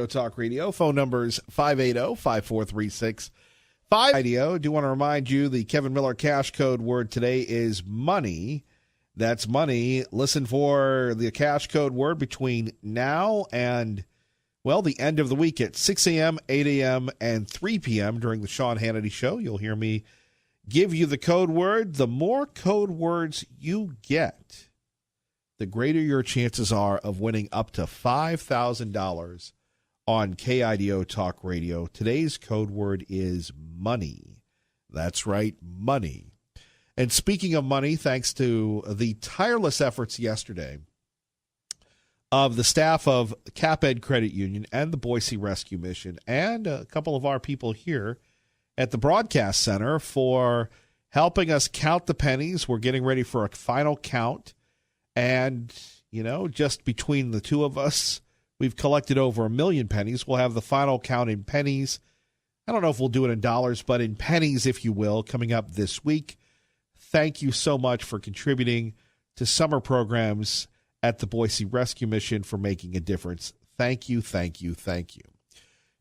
Talk Radio. Phone numbers 580-5436. IDEO. Do want to remind you the Kevin Miller cash code word today is money. That's money. Listen for the cash code word between now and, well, the end of the week at 6 a.m., 8 a.m., and 3 p.m. during the Sean Hannity Show. You'll hear me give you the code word. The more code words you get, the greater your chances are of winning up to $5,000 on KIDO Talk Radio. Today's code word is money. That's right, money. And speaking of money, thanks to the tireless efforts yesterday of the staff of CapEd Credit Union and the Boise Rescue Mission and a couple of our people here at the Broadcast Center for helping us count the pennies. We're getting ready for a final count. And, just between the two of us, we've collected over 1 million pennies. We'll have the final count in pennies. I don't know if we'll do it in dollars, but in pennies, if you will, coming up this week. Thank you so much for contributing to summer programs at the Boise Rescue Mission, for making a difference. Thank you, thank you, thank you.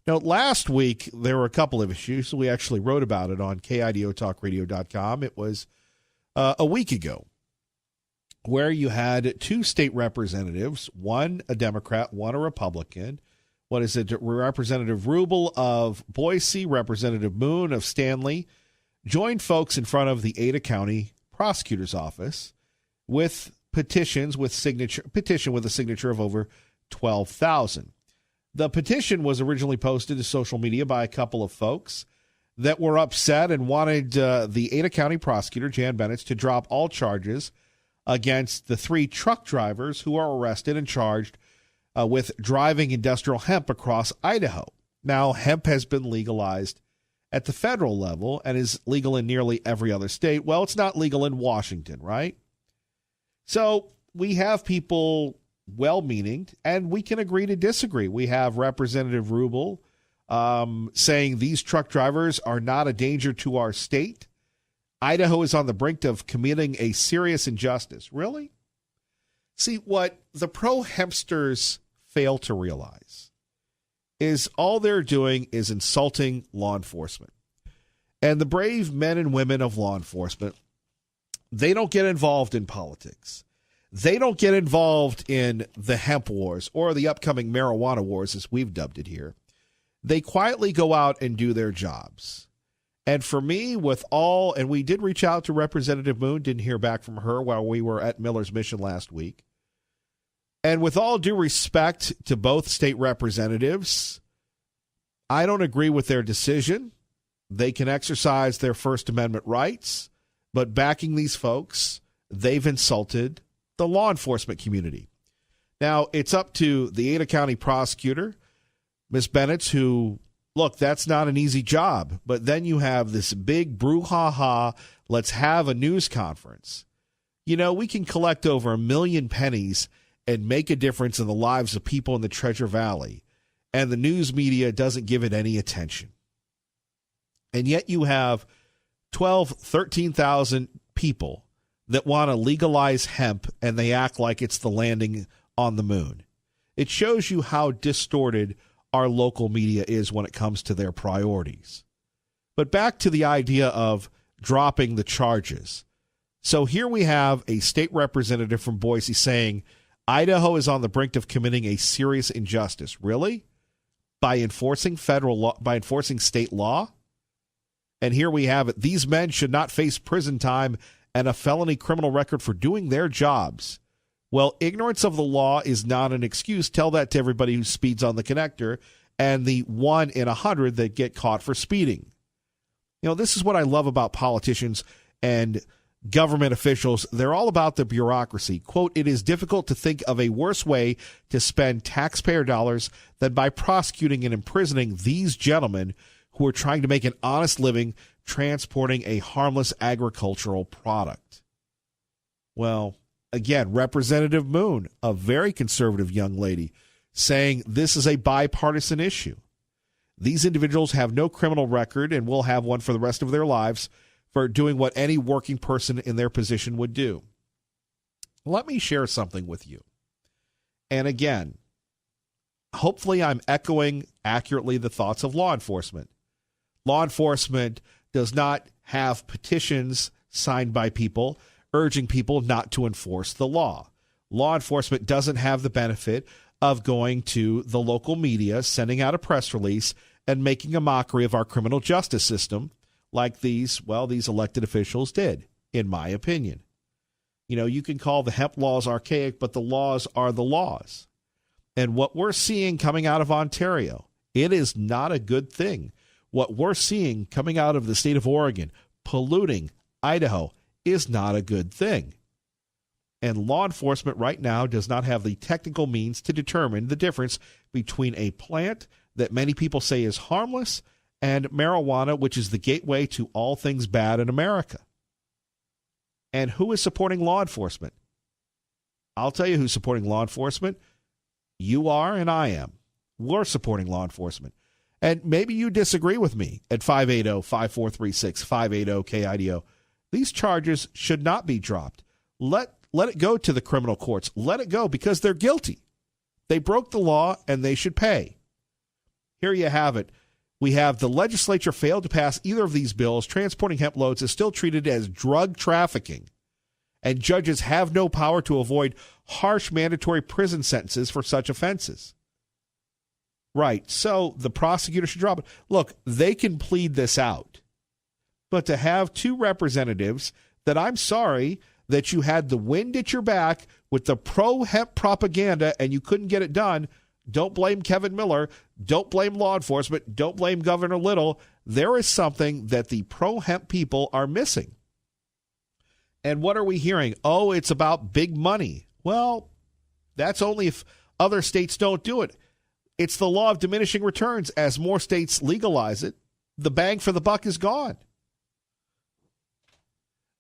Now, last week, there were a couple of issues. We actually wrote about it on KIDOTalkRadio.com. It was a week ago, where you had two state representatives, one a Democrat, one a Republican. What is it? Representative Rubel of Boise, Representative Moon of Stanley, joined folks in front of the Ada County Prosecutor's Office with petition with a signature of over 12,000. The petition was originally posted to social media by a couple of folks that were upset and wanted the Ada County Prosecutor, Jan Bennett, to drop all charges against the 3 truck drivers who are arrested and charged with driving industrial hemp across Idaho. Now, hemp has been legalized at the federal level and is legal in nearly every other state. Well, it's not legal in Washington, right? So we have people well-meaning, and we can agree to disagree. We have Representative Rubel saying these truck drivers are not a danger to our state. Idaho is on the brink of committing a serious injustice. Really? See, what the pro-hempsters fail to realize is all they're doing is insulting law enforcement. And the brave men and women of law enforcement, they don't get involved in politics. They don't get involved in the hemp wars or the upcoming marijuana wars, as we've dubbed it here. They quietly go out and do their jobs. And for me, and we did reach out to Representative Moon, didn't hear back from her while we were at Miller's Mission last week. And with all due respect to both state representatives, I don't agree with their decision. They can exercise their First Amendment rights, but backing these folks, they've insulted the law enforcement community. Now, it's up to the Ada County prosecutor, Ms. Bennett, who, look, that's not an easy job. But then you have this big brouhaha, let's have a news conference. We can collect over 1 million pennies and make a difference in the lives of people in the Treasure Valley. And the news media doesn't give it any attention. And yet you have 13,000 people that want to legalize hemp, and they act like it's the landing on the moon. It shows you how distorted our local media is when it comes to their priorities. But back to the idea of dropping the charges. So here we have a state representative from Boise saying Idaho is on the brink of committing a serious injustice. Really? By enforcing federal law, by enforcing state law? And here we have it. These men should not face prison time and a felony criminal record for doing their jobs. Well, ignorance of the law is not an excuse. Tell that to everybody who speeds on the connector and the 1 in 100 that get caught for speeding. This is what I love about politicians and government officials. They're all about the bureaucracy. Quote, it is difficult to think of a worse way to spend taxpayer dollars than by prosecuting and imprisoning these gentlemen who are trying to make an honest living transporting a harmless agricultural product. Well, again, Representative Moon, a very conservative young lady, saying this is a bipartisan issue. These individuals have no criminal record and will have one for the rest of their lives for doing what any working person in their position would do. Let me share something with you. And again, hopefully I'm echoing accurately the thoughts of law enforcement. Law enforcement does not have petitions signed by people urging people not to enforce the law. Law enforcement doesn't have the benefit of going to the local media, sending out a press release, and making a mockery of our criminal justice system like these elected officials did, in my opinion. You know, you can call the hemp laws archaic, but the laws are the laws. And what we're seeing coming out of Ontario, it is not a good thing. What we're seeing coming out of the state of Oregon, polluting Idaho, is not a good thing. And law enforcement right now does not have the technical means to determine the difference between a plant that many people say is harmless and marijuana, which is the gateway to all things bad in America. And who is supporting law enforcement? I'll tell you who's supporting law enforcement. You are and I am. We're supporting law enforcement. And maybe you disagree with me at 580-5436, 580-KIDO. These charges should not be dropped. Let it go to the criminal courts. Let it go because they're guilty. They broke the law and they should pay. Here you have it. We have the legislature failed to pass either of these bills. Transporting hemp loads is still treated as drug trafficking. And judges have no power to avoid harsh mandatory prison sentences for such offenses. Right. So the prosecutor should drop it. Look, they can plead this out. But to have two representatives that, I'm sorry, that you had the wind at your back with the pro-hemp propaganda and you couldn't get it done, don't blame Kevin Miller. Don't blame law enforcement. Don't blame Governor Little. There is something that the pro-hemp people are missing. And what are we hearing? Oh, it's about big money. Well, that's only if other states don't do it. It's the law of diminishing returns. As more states legalize it, the bang for the buck is gone.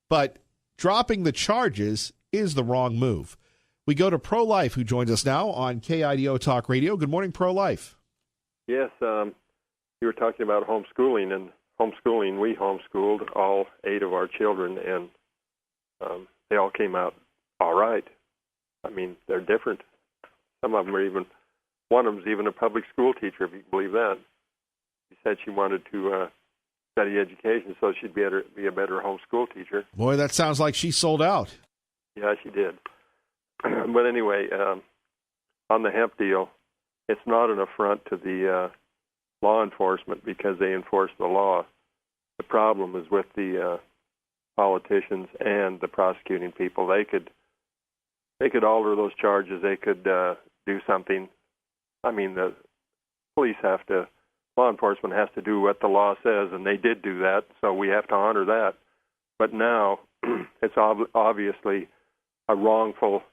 But dropping the charges is the wrong move. We go to Pro-Life, who joins us now on KIDO Talk Radio. Good morning, Pro-Life. Yes, you were talking about homeschooling, and homeschooling, we homeschooled all 8 of our children, and they all came out all right. I mean, they're different. Some of them are even, one of them is even a public school teacher, if you can believe that. She said she wanted to study education so she'd be a better homeschool teacher. Boy, that sounds like she sold out. Yeah, she did. But anyway, on the hemp deal, it's not an affront to the law enforcement because they enforce the law. The problem is with the politicians and the prosecuting people. They could alter those charges. They could do something. I mean, the police law enforcement has to do what the law says, and they did do that, so we have to honor that. But now it's obviously a wrongful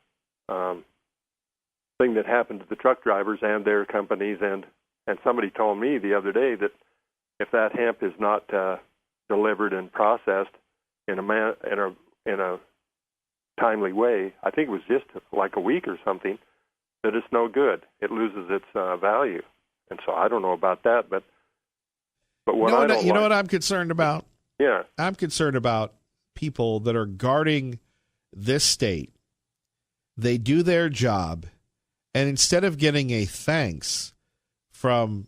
thing that happened to the truck drivers and their companies, and somebody told me the other day that if that hemp is not delivered and processed in a timely way, I think it was just like a week or something, that it's no good. It loses its value. And so I don't know about that, but what you know what I'm concerned about? Yeah. I'm concerned about people that are guarding this state. They do their job, and instead of getting a thanks from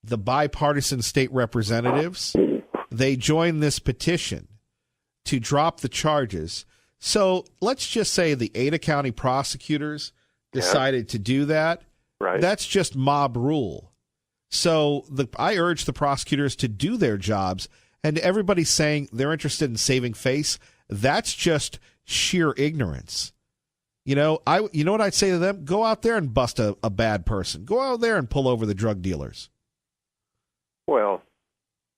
the bipartisan state representatives, they join this petition to drop the charges. So let's just say the Ada County prosecutors decided to do that. Right. That's just mob rule. So I urge the prosecutors to do their jobs, and everybody's saying they're interested in saving face. That's just sheer ignorance. You know what I'd say to them? Go out there and bust a bad person. Go out there and pull over the drug dealers. Well,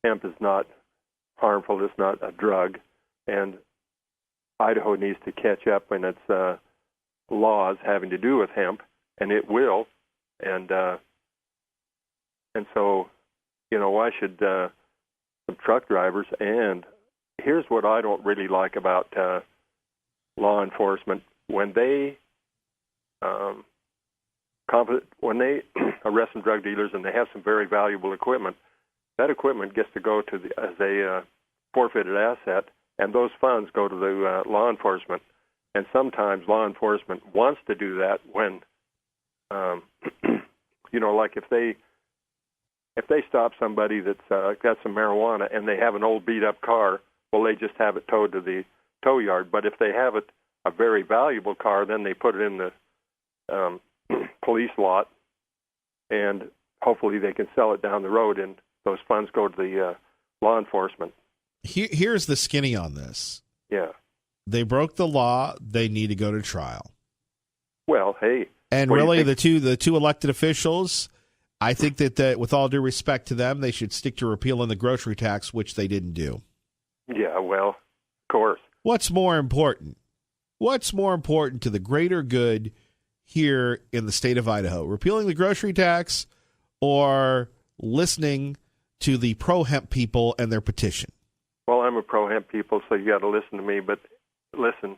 hemp is not harmful. It's not a drug. And Idaho needs to catch up in its laws having to do with hemp, and it will. And so, why should some truck drivers? And here's what I don't really like about law enforcement: when they arrest some drug dealers and they have some very valuable equipment, that equipment gets to go to as a forfeited asset, and those funds go to the law enforcement. And sometimes law enforcement wants to do that when like if they stop somebody that's got some marijuana and they have an old beat up car, well, they just have it towed to the tow yard. But if they have a very valuable car, then they put it in the police lot, and hopefully they can sell it down the road, and those funds go to the law enforcement. Here's the skinny on this. Yeah. They broke the law. They need to go to trial. Well, hey. And really, the two elected officials, I think that with all due respect to them, they should stick to repealing the grocery tax, which they didn't do. Yeah, well, of course. What's more important? What's more important to the greater good here in the state of Idaho? Repealing the grocery tax or listening to the pro-hemp people and their petition? Well, I'm a pro-hemp people, so you got to listen to me. But listen,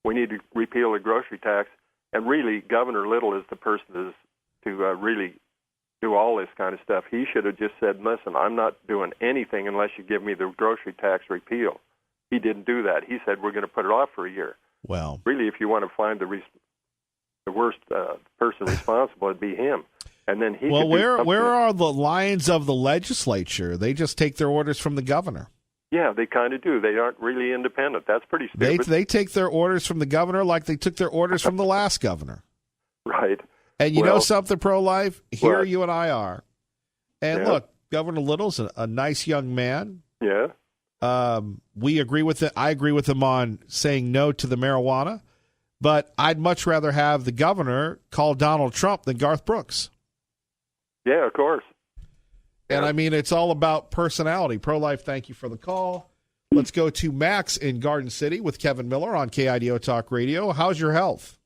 we need to repeal the grocery tax. And really, Governor Little is the person to really do all this kind of stuff. He should have just said, listen, I'm not doing anything unless you give me the grocery tax repeal. He didn't do that. He said, we're going to put it off for a year. Well, really, if you want to find the worst person responsible, it'd be him. And then he. Well, where are the lines of the legislature? They just take their orders from the governor. Yeah, they kind of do. They aren't really independent. That's pretty stupid. They take their orders from the governor like they took their orders from the last governor. Right. And you know something, pro-life? Here what? you and I are. And look, Governor Little's a nice young man. Yeah. We agree with it. I agree with him on saying no to the marijuana. But I'd much rather have the governor call Donald Trump than Garth Brooks. Yeah, of course. And I mean, it's all about personality. Pro-life, thank you for the call. Let's go to Max in Garden City with Kevin Miller on KIDO Talk Radio. How's your health?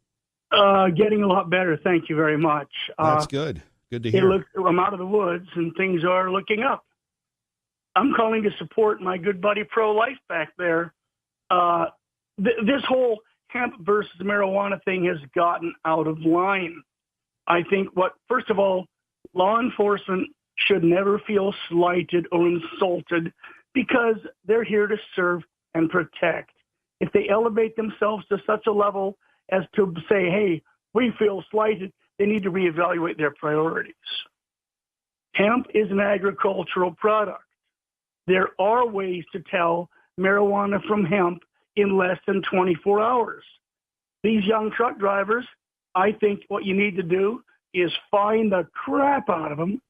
Getting a lot better. Thank you very much. That's good. Good to hear. I'm out of the woods and things are looking up. I'm calling to support my good buddy Pro-Life back there. This whole hemp versus marijuana thing has gotten out of line. I think first of all, law enforcement should never feel slighted or insulted because they're here to serve and protect. If they elevate themselves to such a level as to say, hey, we feel slighted, they need to reevaluate their priorities. Hemp is an agricultural product. There are ways to tell marijuana from hemp in less than 24 hours. These young truck drivers, I think what you need to do is fine the crap out of them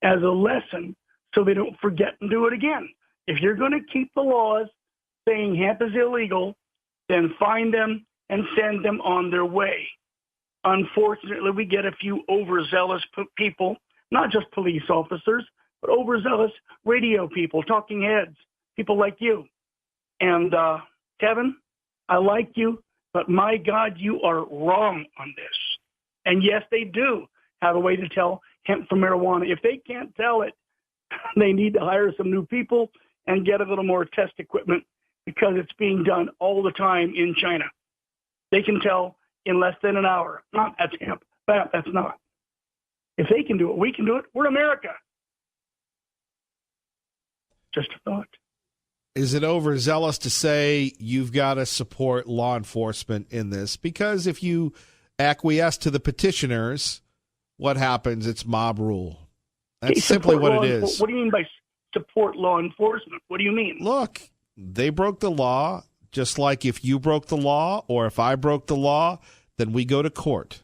as a lesson so they don't forget and do it again. If you're going to keep the laws saying hemp is illegal, then fine them and send them on their way. Unfortunately, we get a few overzealous people, not just police officers, but overzealous radio people, talking heads, people like you. And Kevin, I like you, but my God, you are wrong on this. And yes, they do have a way to tell hemp from marijuana. If they can't tell it, they need to hire some new people and get a little more test equipment because it's being done all the time in China. They can tell in less than an hour. That's hemp. That's not. If they can do it, we can do it. We're America. Just a thought. Is it overzealous to say you've got to support law enforcement in this? Because if you acquiesce to the petitioners, what happens? It's mob rule. That's simply what it is. What do you mean by support law enforcement? What do you mean? Look, they broke the law, just like if you broke the law or if I broke the law, then we go to court.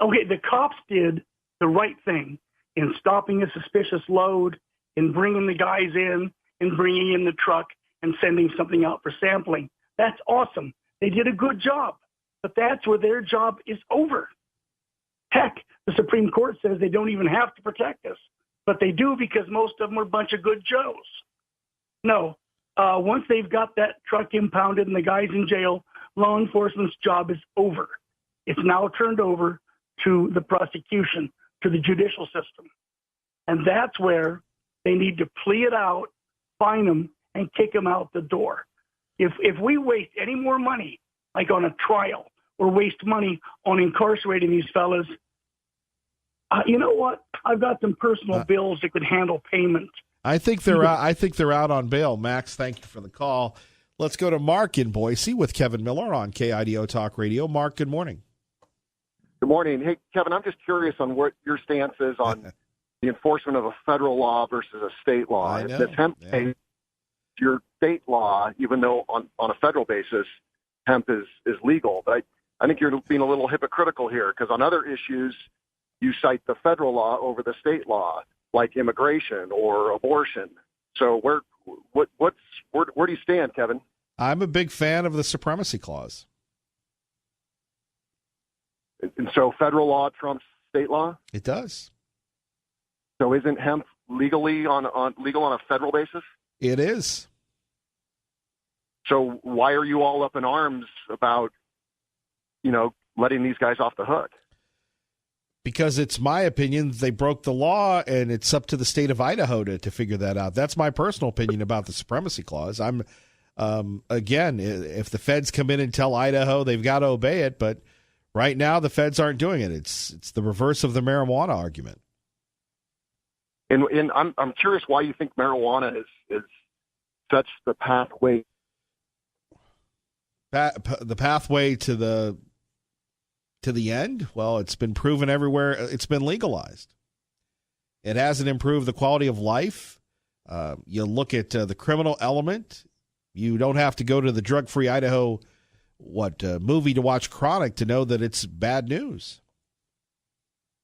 Okay, the cops did the right thing in stopping a suspicious load, in bringing the guys in bringing in the truck and sending something out for sampling. That's awesome. They did a good job, but that's where their job is over. Heck, the Supreme Court says they don't even have to protect us, but they do because most of them are a bunch of good Joes. No, once they've got that truck impounded and the guy's in jail, law enforcement's job is over. It's now turned over to the prosecution, to the judicial system. And that's where they need to plea it out, fine them, and kick them out the door. If we waste any more money, like on a trial, or waste money on incarcerating these fellas, you know what? I've got some personal bills that could handle payment. I think they're out. I think they're out on bail. Max, thank you for the call. Let's go to Mark in Boise with Kevin Miller on KIDO Talk Radio. Mark, good morning. Good morning. Hey, Kevin, I'm just curious on what your stance is on the enforcement of a federal law versus a state law. I know. This hemp case, your state law, even though on a federal basis, hemp is legal. But I think you're being a little hypocritical here, because on other issues, you cite the federal law over the state law, like immigration or abortion. So where do you stand, Kevin? I'm a big fan of the supremacy clause. And so federal law trumps state law? It does. So isn't hemp legal on a federal basis? It is. So why are you all up in arms about, letting these guys off the hook? Because it's my opinion they broke the law, and it's up to the state of Idaho to figure that out. That's my personal opinion about the supremacy clause. I'm again, if the feds come in and tell Idaho they've got to obey it, but right now the feds aren't doing it. It's the reverse of the marijuana argument. And I'm curious why you think marijuana is such the pathway. The pathway to the end? Well, it's been proven everywhere. It's been legalized. It hasn't improved the quality of life. You look at the criminal element. You don't have to go to the drug-free Idaho movie to watch Chronic to know that it's bad news.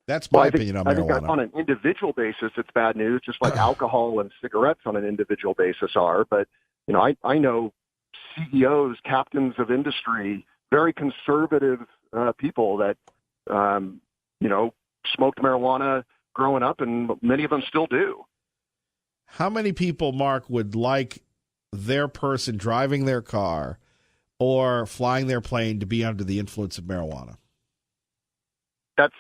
That's my opinion on marijuana. I think on an individual basis, it's bad news, just like alcohol and cigarettes on an individual basis are. But, I know CEOs, captains of industry, very conservative people that, smoked marijuana growing up, and many of them still do. How many people, Mark, would like their person driving their car or flying their plane to be under the influence of marijuana? That's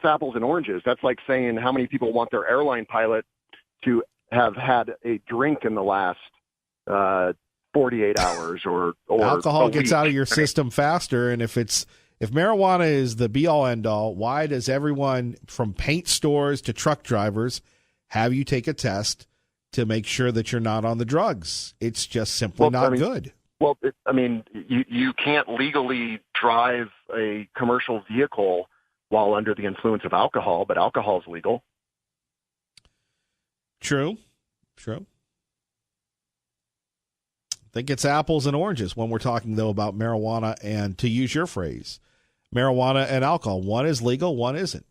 apples and oranges. That's like saying how many people want their airline pilot to have had a drink in the last 48 hours or alcohol gets out of your system faster. And if marijuana is the be all end all, why does everyone from paint stores to truck drivers have you take a test to make sure that you're not on the drugs? It's just simply not good. Well, you can't legally drive a commercial vehicle while under the influence of alcohol, but alcohol is legal. True. I think it's apples and oranges when we're talking, though, about marijuana and, to use your phrase, marijuana and alcohol. One is legal, one isn't.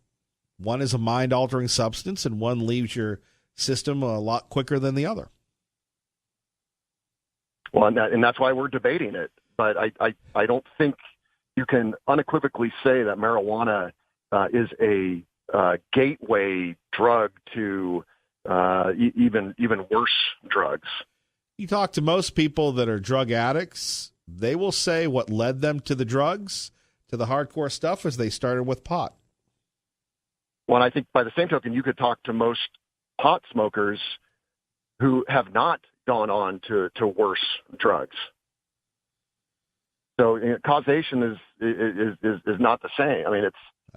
One is a mind-altering substance, and one leaves your system a lot quicker than the other. Well, and that's why we're debating it. But I don't think you can unequivocally say that marijuana is a gateway drug to even worse drugs. You talk to most people that are drug addicts, they will say what led them to the drugs, to the hardcore stuff, is they started with pot. Well, I think by the same token, you could talk to most pot smokers who have not gone on to worse drugs. So causation is not the same. I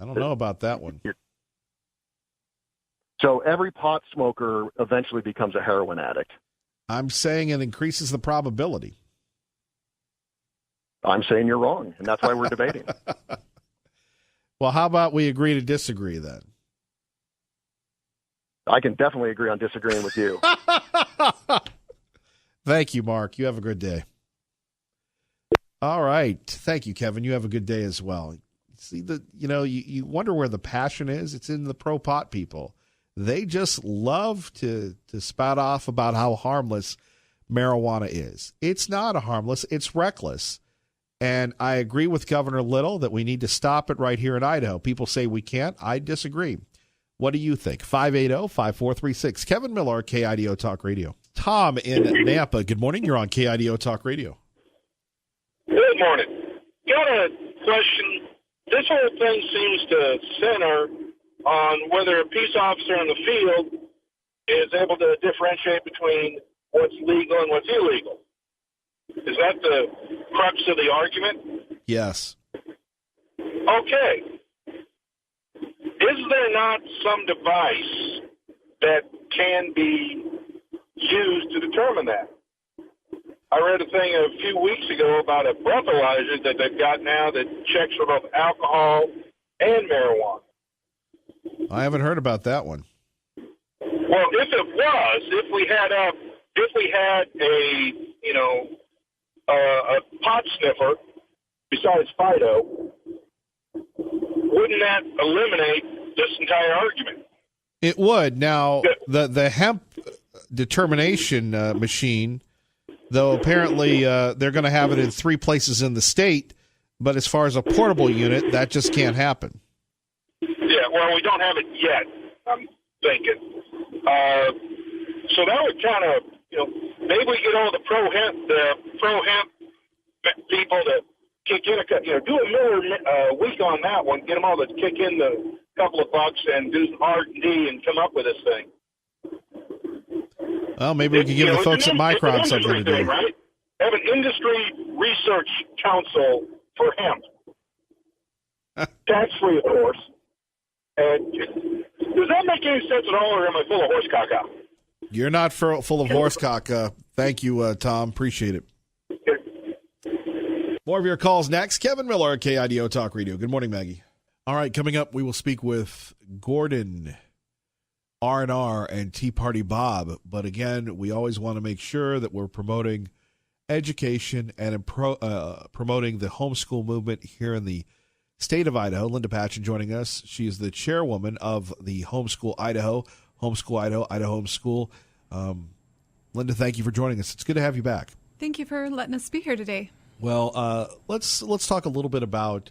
don't know about that one. So every pot smoker eventually becomes a heroin addict. I'm saying it increases the probability. I'm saying you're wrong, and that's why we're debating. Well, how about we agree to disagree then? I can definitely agree on disagreeing with you. Thank you, Mark. You have a good day. All right. Thank you, Kevin. You have a good day as well. See, you wonder where the passion is. It's in the pro-pot people. They just love to spout off about how harmless marijuana is. It's not harmless. It's reckless. And I agree with Governor Little that we need to stop it right here in Idaho. People say we can't. I disagree. What do you think? 580-5436. Kevin Miller, KIDO Talk Radio. Tom in Nampa. Good morning. You're on KIDO Talk Radio. Good morning. Got a question. This whole thing seems to center on whether a peace officer in the field is able to differentiate between what's legal and what's illegal. Is that the crux of the argument? Yes. Okay. Is there not some device that can be used to determine that? I read a thing a few weeks ago about a breathalyzer that they've got now that checks for both alcohol and marijuana. I haven't heard about that one. Well, if it was, if we had a pot sniffer besides Fido, wouldn't that eliminate this entire argument? It would. Now, the hemp determination machine, though apparently they're going to have it in 3 places in the state, but as far as a portable unit, that just can't happen. Yeah, well, we don't have it yet, I'm thinking. So that would kind of, maybe we get all the pro hemp people to kick in do a Miller week on that one, get them all to kick in the couple of bucks and do some R&D and come up with this thing. Well, maybe we could give the folks at Micron something to do. Right? Have an industry research council for hemp. Tax-free, of course. And does that make any sense at all, or am I full of horse caca? You're not full of horse caca. Thank you, Tom. Appreciate it. More of your calls next. Kevin Miller, KIDO Talk Radio. Good morning, Maggie. All right, coming up, we will speak with Gordon, R&R, and Tea Party Bob. But again, we always want to make sure that we're promoting education and promoting the homeschool movement here in the state of Idaho. Linda Patchen joining us. She is the chairwoman of the Homeschool Idaho, Idaho Homeschool. Linda, thank you for joining us. It's good to have you back. Thank you for letting us be here today. Well, let's talk a little bit about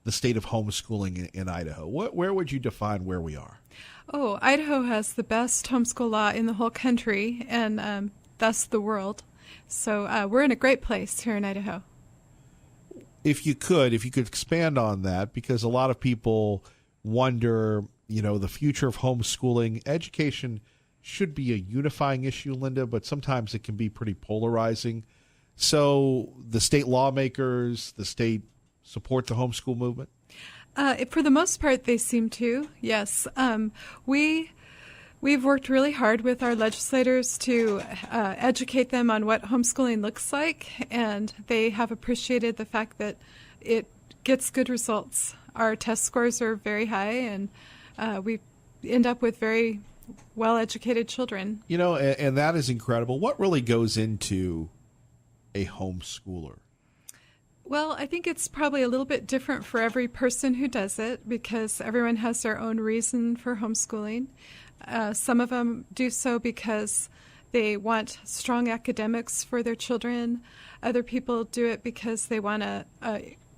the state of homeschooling in Idaho. Where would you define where we are? Oh, Idaho has the best homeschool law in the whole country and thus the world. So we're in a great place here in Idaho. If you could expand on that, because a lot of people wonder, the future of homeschooling. Education should be a unifying issue, Linda, but sometimes it can be pretty polarizing. So the state lawmakers, the state support the homeschool movement? For the most part, they seem to, yes. We've worked really hard with our legislators to educate them on what homeschooling looks like, and they have appreciated the fact that it gets good results. Our test scores are very high, and we end up with very well-educated children. And that is incredible. What really goes into a homeschooler? Well, I think it's probably a little bit different for every person who does it because everyone has their own reason for homeschooling. Some of them do so because they want strong academics for their children. Other people do it because they want to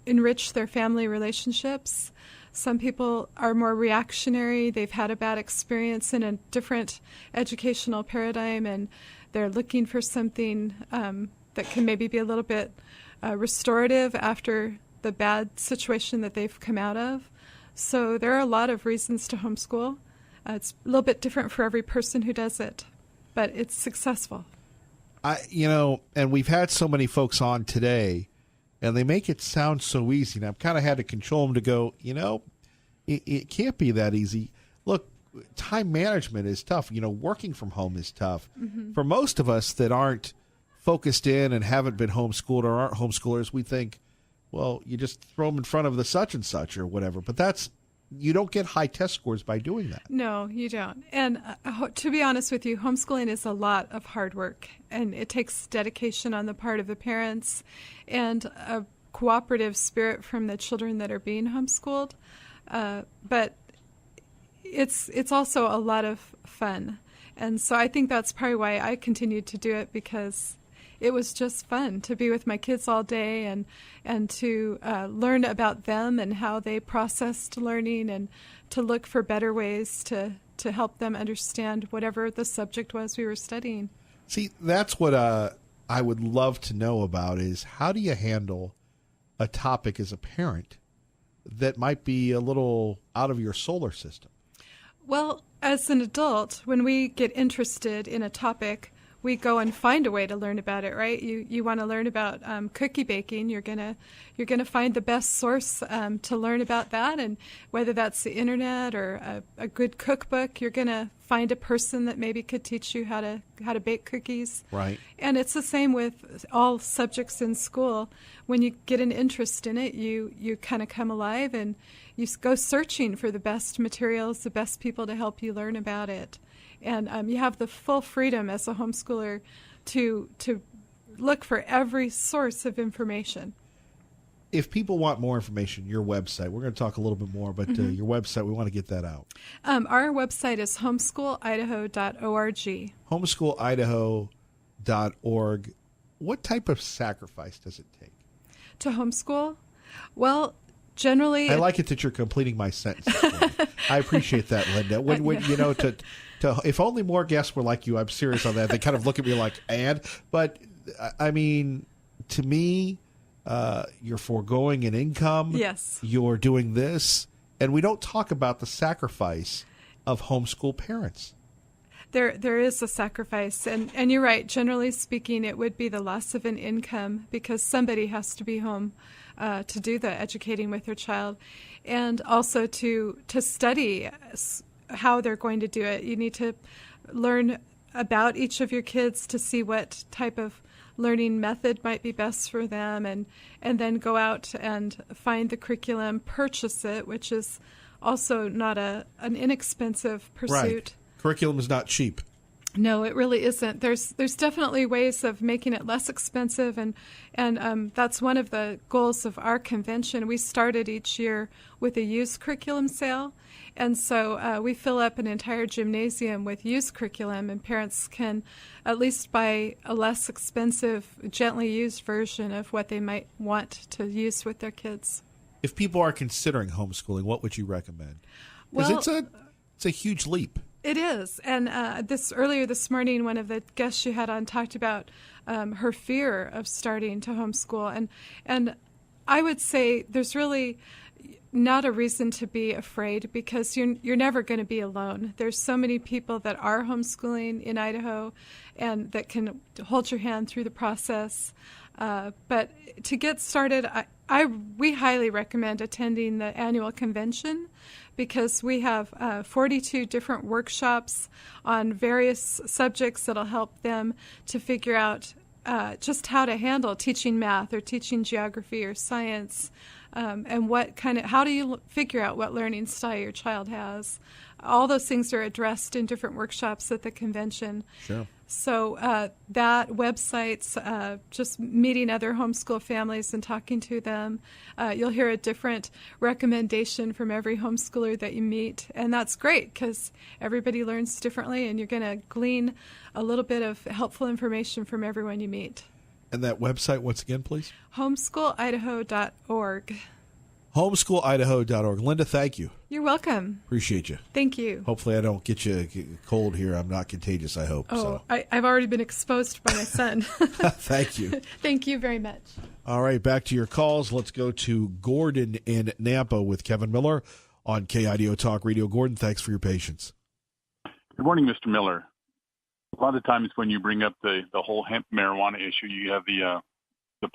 enrich their family relationships. Some people are more reactionary. They've had a bad experience in a different educational paradigm, and they're looking for something that can maybe be a little bit restorative after the bad situation that they've come out of. So there are a lot of reasons to homeschool. It's a little bit different for every person who does it, but it's successful. And we've had so many folks on today, and they make it sound so easy. And I've kind of had to control them to go, it can't be that easy. Look, time management is tough. Working from home is tough. Mm-hmm. For most of us that aren't focused in and haven't been homeschooled or aren't homeschoolers, we think, well, you just throw them in front of the such and such or whatever. But you don't get high test scores by doing that. No, you don't. And to be honest with you, homeschooling is a lot of hard work, and it takes dedication on the part of the parents and a cooperative spirit from the children that are being homeschooled. But it's also a lot of fun. And so I think that's probably why I continued to do it, because it was just fun to be with my kids all day and to learn about them and how they processed learning, and to look for better ways to help them understand whatever the subject was we were studying. See, that's what I would love to know about is how do you handle a topic as a parent that might be a little out of your solar system? Well, as an adult, when we get interested in a topic, we go and find a way to learn about it, right? You want to learn about cookie baking. You're gonna find the best source to learn about that, and whether that's the internet or a good cookbook, you're gonna find a person that maybe could teach you how to bake cookies. Right. And it's the same with all subjects in school. When you get an interest in it, you kind of come alive and you go searching for the best materials, the best people to help you learn about it. And you have the full freedom as a homeschooler to look for every source of information. If people want more information, your website, we're going to talk a little bit more, but your website, we want to get that out. Our website is homeschoolidaho.org. Homeschoolidaho.org. What type of sacrifice does it take? To homeschool? Well, generally... I like it that you're completing my sentence. I appreciate that, Linda. When you know, to if only more guests were like you, I'm serious on that. They kind of look at me like, but I mean, to me... you're foregoing an income. Yes. You're doing this. And we don't talk about the sacrifice of homeschool parents. There is a sacrifice. And you're right. Generally speaking, it would be the loss of an income because somebody has to be home to do the educating with their child. And also to study how they're going to do it. You need to learn about each of your kids to see what type of learning method might be best for them, and then go out and find the curriculum, purchase it, which is also not an inexpensive pursuit. Right. Curriculum is not cheap. No, it really isn't. There's definitely ways of making it less expensive, and that's one of the goals of our convention. We started each year with a used curriculum sale, and so we fill up an entire gymnasium with used curriculum, and parents can at least buy a less expensive, gently used version of what they might want to use with their kids. If people are considering homeschooling, what would you recommend? Because it's a huge leap. It is. And earlier this morning, one of the guests you had on talked about her fear of starting to homeschool. And I would say there's really not a reason to be afraid because you're never going to be alone. There's so many people that are homeschooling in Idaho and that can hold your hand through the process. But to get started, we highly recommend attending the annual convention because we have 42 different workshops on various subjects that'll help them to figure out just how to handle teaching math or teaching geography or science, and how do you figure out what learning style your child has. All those things are addressed in different workshops at the convention. Sure. So that website's just meeting other homeschool families and talking to them. You'll hear a different recommendation from every homeschooler that you meet, and that's great because everybody learns differently, and you're going to glean a little bit of helpful information from everyone you meet. And that website, once again, please? Homeschoolidaho.org. Homeschoolidaho.org. Linda, thank you. You're welcome. Appreciate you. Thank you. Hopefully I don't get you cold here. I'm not contagious, I hope. Oh, so. I've already been exposed by my son. Thank you. Thank you very much. All right, back to your calls. Let's go to Gordon in Nampa with Kevin Miller on KIDO Talk Radio. Gordon, thanks for your patience. Good morning, Mr. Miller. A lot of times when you bring up the whole hemp marijuana issue, you have the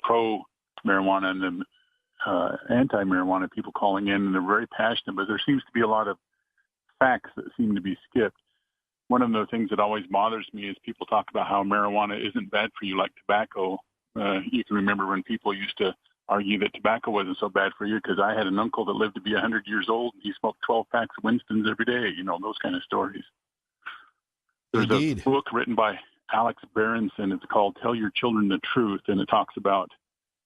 pro-marijuana and the anti-marijuana people calling in, and they're very passionate, but there seems to be a lot of facts that seem to be skipped. One of the things that always bothers me is people talk about how marijuana isn't bad for you like tobacco. You can remember when people used to argue that tobacco wasn't so bad for you because I had an uncle that lived to be 100 years old, and he smoked 12 packs of Winston's every day, those kind of stories. There's Indeed. a book written by Alex Berenson. It's called Tell Your Children the Truth, and it talks about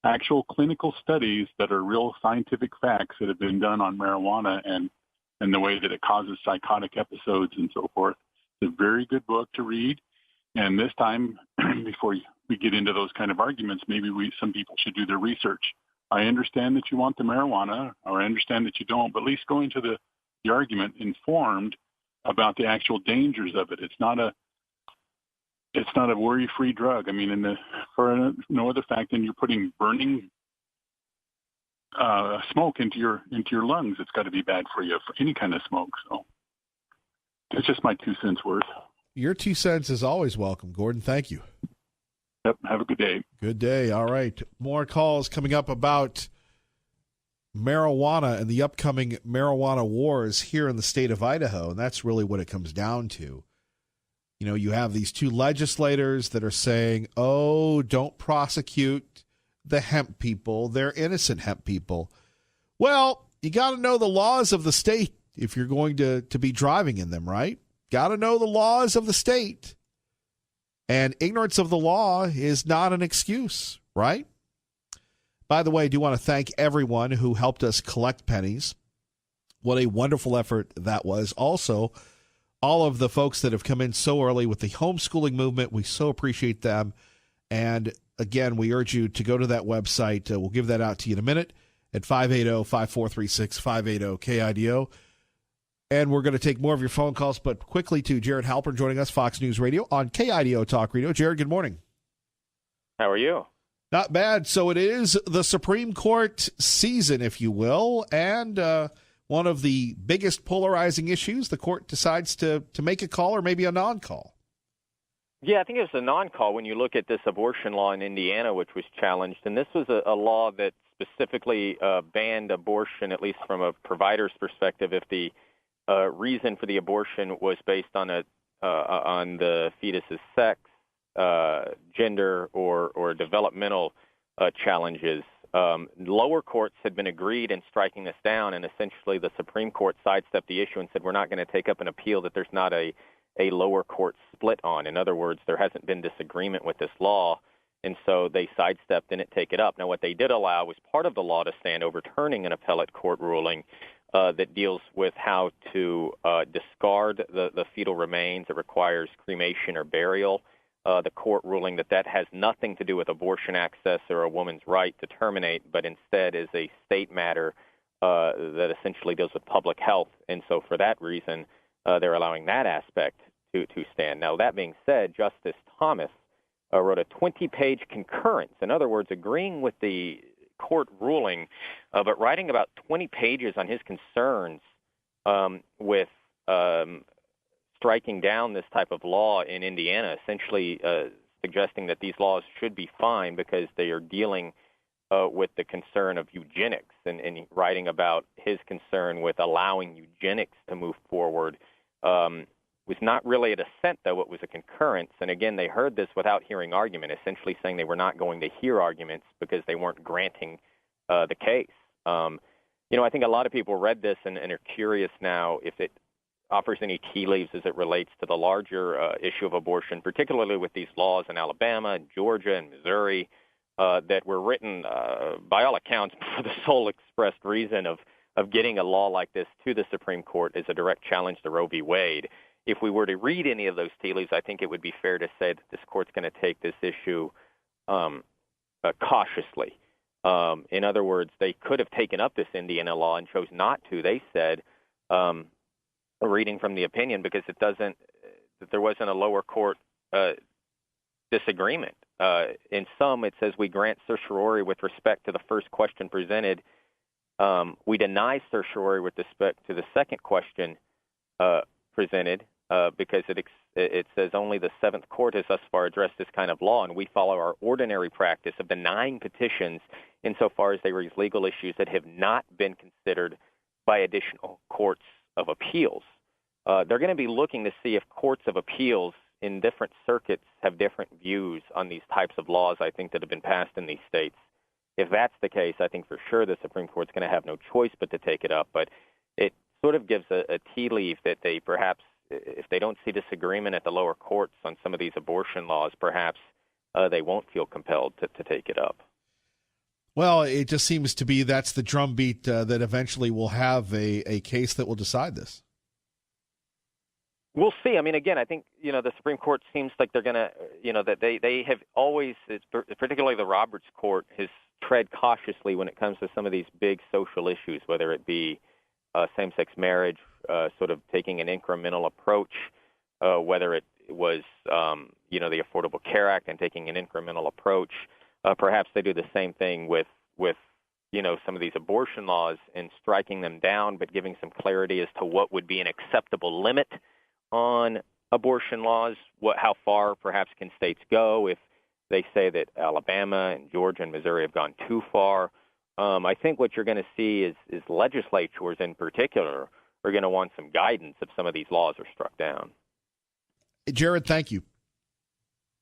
actual clinical studies that are real scientific facts that have been done on marijuana and the way that it causes psychotic episodes and so forth. It's a very good book to read. And this time, before we get into those kind of arguments, maybe some people should do their research. I understand that you want the marijuana, or I understand that you don't, but at least go into the argument informed about the actual dangers of it. It's not a worry-free drug. I mean, for no other fact than you're putting burning smoke into your lungs. It's got to be bad for you for any kind of smoke. So it's just my 2 cents worth. Your 2 cents is always welcome, Gordon. Thank you. Yep. Have a good day. Good day. All right. More calls coming up about marijuana and the upcoming marijuana wars here in the state of Idaho, and that's really what it comes down to. You know, you have these two legislators that are saying, oh, don't prosecute the hemp people. They're innocent hemp people. Well, you got to know the laws of the state if you're going to be driving in them, right? Got to know the laws of the state. And ignorance of the law is not an excuse, right? By the way, I do want to thank everyone who helped us collect pennies. What a wonderful effort that was. Also, all of the folks that have come in so early with the homeschooling movement, we so appreciate them. And again, we urge you to go to that website. We'll give that out to you in a minute at 580-5436, 580-KIDO. And we're going to take more of your phone calls, but quickly to Jared Halpern joining us, Fox News Radio on KIDO Talk Radio. Jared, good morning. How are you? Not bad. So it is the Supreme Court season, if you will, and one of the biggest polarizing issues, the court decides to make a call or maybe a non-call. Yeah, I think it was a non-call when you look at this abortion law in Indiana, which was challenged. And this was a law that specifically banned abortion, at least from a provider's perspective, if the reason for the abortion was based on the fetus's sex, gender, or developmental challenges. Lower courts had been agreed in striking this down, and essentially the Supreme Court sidestepped the issue and said we're not going to take up an appeal that there's not a lower court split on. In other words, there hasn't been disagreement with this law, and so they sidestepped and didn't take it up. Now, what they did allow was part of the law to stand overturning an appellate court ruling that deals with how to discard the fetal remains. It requires cremation or burial. The court ruling that has nothing to do with abortion access or a woman's right to terminate, but instead is a state matter that essentially deals with public health. And so for that reason, they're allowing that aspect to stand. Now, that being said, Justice Thomas wrote a 20-page concurrence, in other words, agreeing with the court ruling, but writing about 20 pages on his concerns with striking down this type of law in Indiana, essentially suggesting that these laws should be fine because they are dealing with the concern of eugenics, and writing about his concern with allowing eugenics to move forward. Was not really a dissent, though. It was a concurrence. And again, they heard this without hearing argument, essentially saying they were not going to hear arguments because they weren't granting the case. I think a lot of people read this and are curious now if it offers any tea leaves as it relates to the larger issue of abortion, particularly with these laws in Alabama and Georgia and Missouri that were written, by all accounts, for the sole expressed reason of getting a law like this to the Supreme Court as a direct challenge to Roe v. Wade. If we were to read any of those tea leaves, I think it would be fair to say that this court's going to take this issue cautiously. In other words, they could have taken up this Indiana law and chose not to. They said, reading from the opinion, because that there wasn't a lower court disagreement. In some, it says we grant certiorari with respect to the first question presented. We deny certiorari with respect to the second question presented because it says only the Seventh Court has thus far addressed this kind of law, and we follow our ordinary practice of denying petitions insofar as they raise legal issues that have not been considered by additional courts of appeals. They're going to be looking to see if courts of appeals in different circuits have different views on these types of laws, I think, that have been passed in these states. If that's the case, I think for sure the Supreme Court's going to have no choice but to take it up. But it sort of gives a tea leaf that they perhaps, if they don't see disagreement at the lower courts on some of these abortion laws, perhaps they won't feel compelled to take it up. Well, it just seems to be that's the drumbeat that eventually we'll have a case that will decide this. We'll see. I mean, again, I think, the Supreme Court seems like they're going to, that they have always, particularly the Roberts Court, has tread cautiously when it comes to some of these big social issues, whether it be same-sex marriage, sort of taking an incremental approach, whether it was, the Affordable Care Act and taking an incremental approach. Perhaps they do the same thing with some of these abortion laws and striking them down, but giving some clarity as to what would be an acceptable limit on abortion laws, how far perhaps can states go if they say that Alabama and Georgia and Missouri have gone too far. I think what you're going to see is legislatures in particular are going to want some guidance if some of these laws are struck down. Jared, thank you.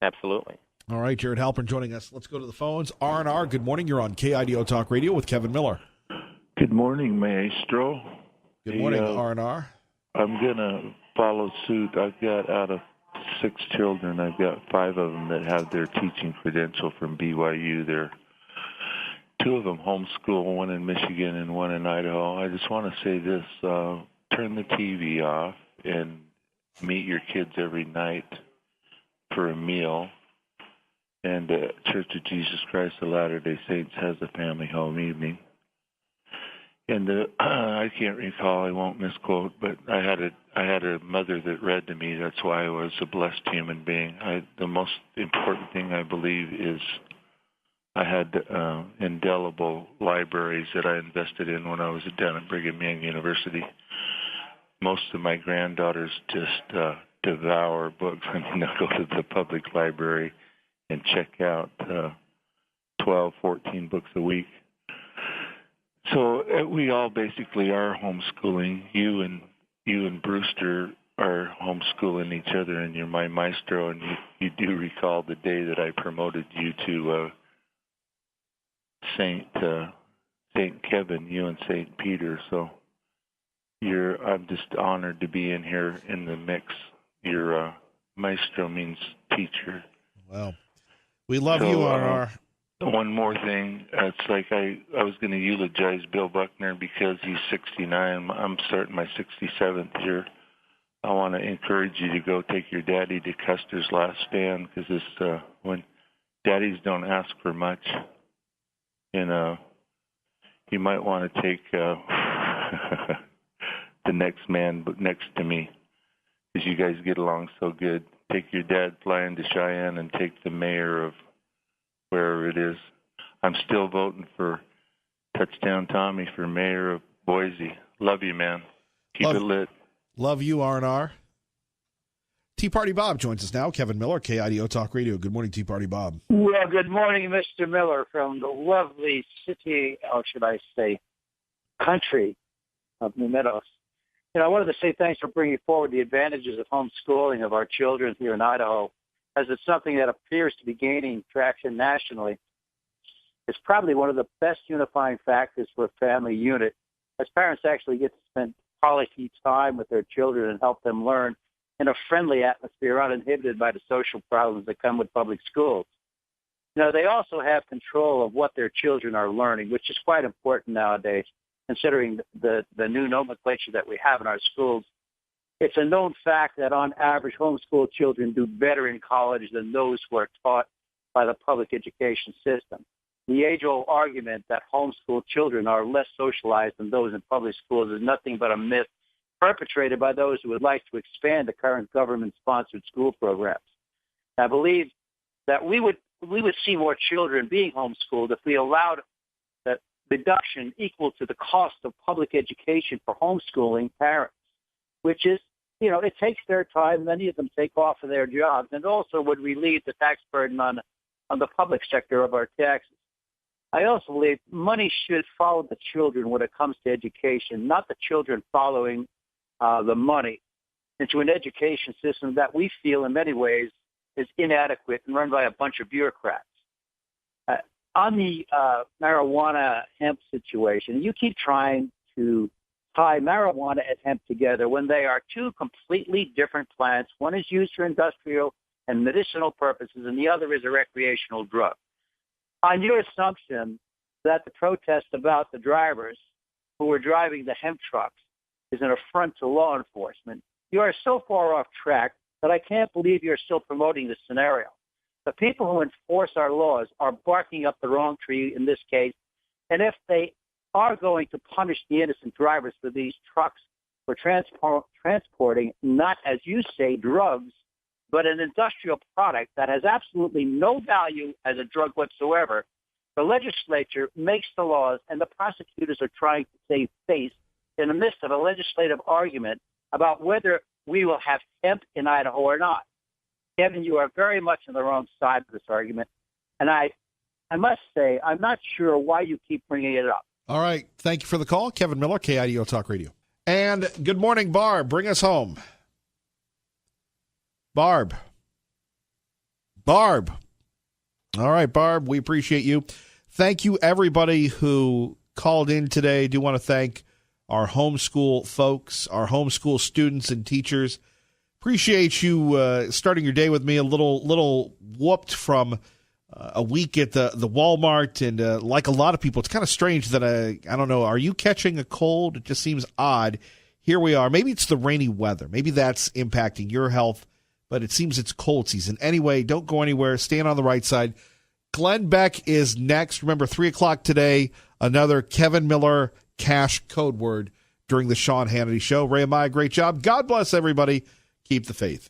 Absolutely. All right, Jared Halpern joining us. Let's go to the phones. R&R, good morning. You're on KIDO Talk Radio with Kevin Miller. Good morning, Maestro. Good morning, R&R. I'm going to follow suit. I've got, out of 6 children, I've got 5 of them that have their teaching credential from BYU. They're 2 of them homeschool, 1 in Michigan and 1 in Idaho. I just want to say this, turn the TV off and meet your kids every night for a meal. And Church of Jesus Christ of Latter-day Saints has a family home evening. And I can't recall, I won't misquote, but I had a mother that read to me. That's why I was a blessed human being. The most important thing, I believe, is I had indelible libraries that I invested in when I was down at Brigham Young University. Most of my granddaughters just devour books. I mean, they'll go to the public library and check out 12, 14 books a week. So we all basically are homeschooling. You and Brewster are homeschooling each other, and you're my maestro, and you do recall the day that I promoted you to Saint Kevin, you and Saint Peter. So I'm just honored to be in here in the mix. Your maestro means teacher. Well, we love you, R.R. One more thing. It's like I was going to eulogize Bill Buckner because he's 69. I'm starting my 67th year. I want to encourage you to go take your daddy to Custer's Last Stand, because when daddies don't ask for much, you might want to take the next man next to me, because you guys get along so good. Take your dad flying to Cheyenne and take the mayor of wherever it is. I'm still voting for Touchdown Tommy for mayor of Boise. Love you, man. Keep it lit. Love you, R&R. Tea Party Bob joins us now. Kevin Miller, KIDO Talk Radio. Good morning, Tea Party Bob. Well, good morning, Mr. Miller, from the lovely city, or should I say, country of New Meadows. I wanted to say thanks for bringing forward the advantages of homeschooling of our children here in Idaho, as it's something that appears to be gaining traction nationally. It's probably one of the best unifying factors for a family unit, as parents actually get to spend quality time with their children and help them learn in a friendly atmosphere, uninhibited by the social problems that come with public schools. They also have control of what their children are learning, which is quite important nowadays, considering the new nomenclature that we have in our schools. It's a known fact that on average, homeschool children do better in college than those who are taught by the public education system. The age-old argument that homeschool children are less socialized than those in public schools is nothing but a myth perpetrated by those who would like to expand the current government-sponsored school programs. I believe that we would see more children being homeschooled if we allowed that deduction equal to the cost of public education for homeschooling parents, which is, it takes their time. Many of them take off of their jobs, and also would relieve the tax burden on the public sector of our taxes. I also believe money should follow the children when it comes to education, not the children following the money, into an education system that we feel in many ways is inadequate and run by a bunch of bureaucrats. On the marijuana hemp situation, you keep trying to tie marijuana and hemp together when they are 2 completely different plants. One is used for industrial and medicinal purposes, and the other is a recreational drug. On your assumption that the protest about the drivers who were driving the hemp trucks is an affront to law enforcement, you are so far off track that I can't believe you're still promoting this scenario. The people who enforce our laws are barking up the wrong tree in this case, and if they are going to punish the innocent drivers for these trucks for transporting, not, as you say, drugs, but an industrial product that has absolutely no value as a drug whatsoever, the legislature makes the laws, and the prosecutors are trying to save face in the midst of a legislative argument about whether we will have hemp in Idaho or not. Kevin, you are very much on the wrong side of this argument, and I I must say, I'm not sure why you keep bringing it up. All right. Thank you for the call. Kevin Miller, KIDO Talk Radio. And good morning, Barb. Bring us home. Barb. All right, Barb, we appreciate you. Thank you, everybody who called in today. Do want to thank our homeschool folks, our homeschool students and teachers. Appreciate you starting your day with me a little whooped from a week at the Walmart. And like a lot of people, it's kind of strange that I don't know, are you catching a cold? It just seems odd. Here we are. Maybe it's the rainy weather. Maybe that's impacting your health, but it seems it's cold season. Anyway, don't go anywhere. Stand on the right side. Glenn Beck is next. Remember, 3 o'clock today, another Kevin Miller Cash code word during the Sean Hannity Show. Ray and Maya, great job. God bless everybody. Keep the faith.